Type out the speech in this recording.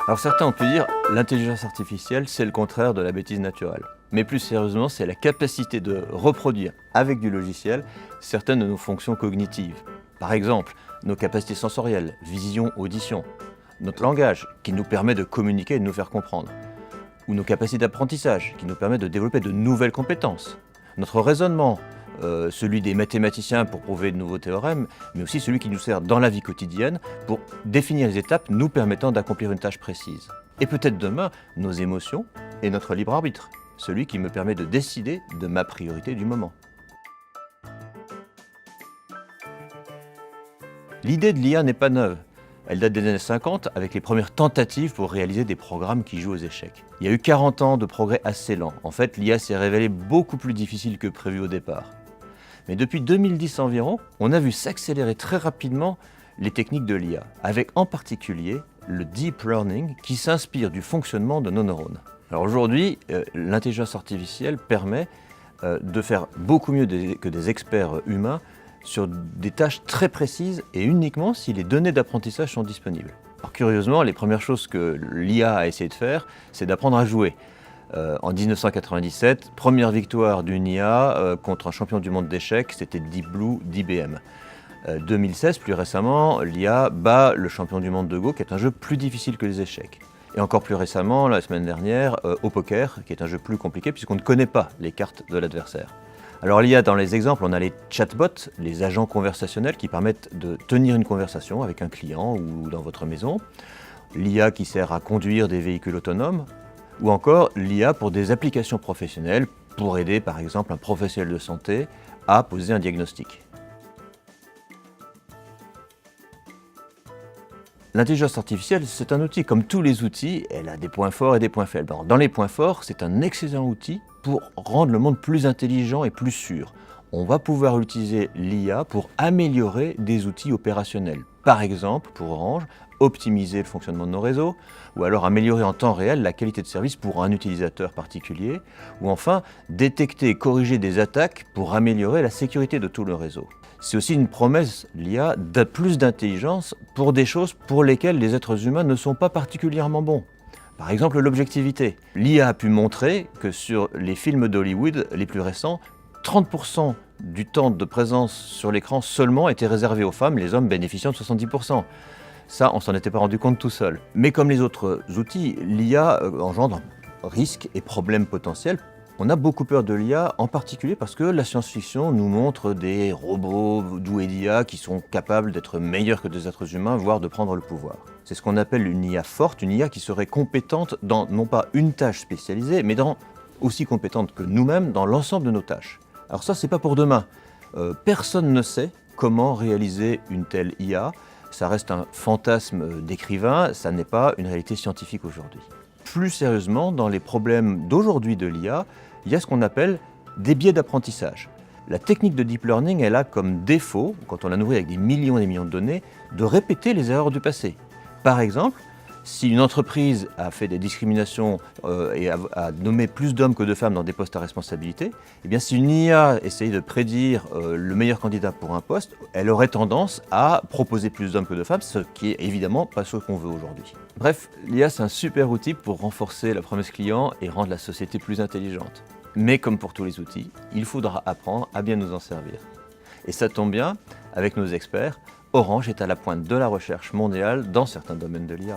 Alors certains ont pu dire l'intelligence artificielle, c'est le contraire de la bêtise naturelle. Mais plus sérieusement, c'est la capacité de reproduire avec du logiciel certaines de nos fonctions cognitives. Par exemple, nos capacités sensorielles, vision, audition, notre langage qui nous permet de communiquer et de nous faire comprendre, ou nos capacités d'apprentissage qui nous permettent de développer de nouvelles compétences, notre raisonnement, celui des mathématiciens pour prouver de nouveaux théorèmes, mais aussi celui qui nous sert dans la vie quotidienne pour définir les étapes nous permettant d'accomplir une tâche précise. Et peut-être demain, nos émotions et notre libre arbitre, celui qui me permet de décider de ma priorité du moment. L'idée de l'IA n'est pas neuve. Elle date des années 50 avec les premières tentatives pour réaliser des programmes qui jouent aux échecs. Il y a eu 40 ans de progrès assez lents. En fait, l'IA s'est révélée beaucoup plus difficile que prévu au départ. Mais depuis 2010 environ, on a vu s'accélérer très rapidement les techniques de l'IA, avec en particulier le deep learning qui s'inspire du fonctionnement de nos neurones. Alors aujourd'hui, l'intelligence artificielle permet de faire beaucoup mieux que des experts humains sur des tâches très précises et uniquement si les données d'apprentissage sont disponibles. Alors curieusement, les premières choses que l'IA a essayé de faire, c'est d'apprendre à jouer. En 1997, première victoire d'une IA contre un champion du monde d'échecs, c'était Deep Blue d'IBM. 2016, plus récemment, l'IA bat le champion du monde de Go, qui est un jeu plus difficile que les échecs. Et encore plus récemment, la semaine dernière, au poker, qui est un jeu plus compliqué puisqu'on ne connaît pas les cartes de l'adversaire. Alors l'IA, dans les exemples, on a les chatbots, les agents conversationnels qui permettent de tenir une conversation avec un client ou dans votre maison. L'IA qui sert à conduire des véhicules autonomes. Ou encore l'IA pour des applications professionnelles, pour aider par exemple un professionnel de santé à poser un diagnostic. L'intelligence artificielle, c'est un outil. Comme tous les outils, elle a des points forts et des points faibles. Dans les points forts, c'est un excellent outil pour rendre le monde plus intelligent et plus sûr. On va pouvoir utiliser l'IA pour améliorer des outils opérationnels. Par exemple, pour Orange, optimiser le fonctionnement de nos réseaux, ou alors améliorer en temps réel la qualité de service pour un utilisateur particulier, ou enfin détecter et corriger des attaques pour améliorer la sécurité de tout le réseau. C'est aussi une promesse, l'IA, de plus d'intelligence pour des choses pour lesquelles les êtres humains ne sont pas particulièrement bons. Par exemple, l'objectivité. L'IA a pu montrer que sur les films d'Hollywood les plus récents, 30% du temps de présence sur l'écran seulement était réservé aux femmes, les hommes bénéficiant de 70%. Ça, on ne s'en était pas rendu compte tout seul. Mais comme les autres outils, l'IA engendre risques et problèmes potentiels. On a beaucoup peur de l'IA, en particulier parce que la science-fiction nous montre des robots doués d'IA qui sont capables d'être meilleurs que des êtres humains, voire de prendre le pouvoir. C'est ce qu'on appelle une IA forte, une IA qui serait compétente dans non pas une tâche spécialisée, mais aussi compétente que nous-mêmes dans l'ensemble de nos tâches. Alors ça, c'est pas pour demain. Personne ne sait comment réaliser une telle IA. Ça reste un fantasme d'écrivain, ça n'est pas une réalité scientifique aujourd'hui. Plus sérieusement, dans les problèmes d'aujourd'hui de l'IA, il y a ce qu'on appelle des biais d'apprentissage. La technique de deep learning, elle a comme défaut, quand on la nourrit avec des millions et des millions de données, de répéter les erreurs du passé. Par exemple, si une entreprise a fait des discriminations et a nommé plus d'hommes que de femmes dans des postes à responsabilité, eh bien si une IA essaye de prédire le meilleur candidat pour un poste, elle aurait tendance à proposer plus d'hommes que de femmes, ce qui est évidemment pas ce qu'on veut aujourd'hui. Bref, l'IA c'est un super outil pour renforcer la promesse client et rendre la société plus intelligente. Mais comme pour tous les outils, il faudra apprendre à bien nous en servir. Et ça tombe bien, avec nos experts, Orange est à la pointe de la recherche mondiale dans certains domaines de l'IA.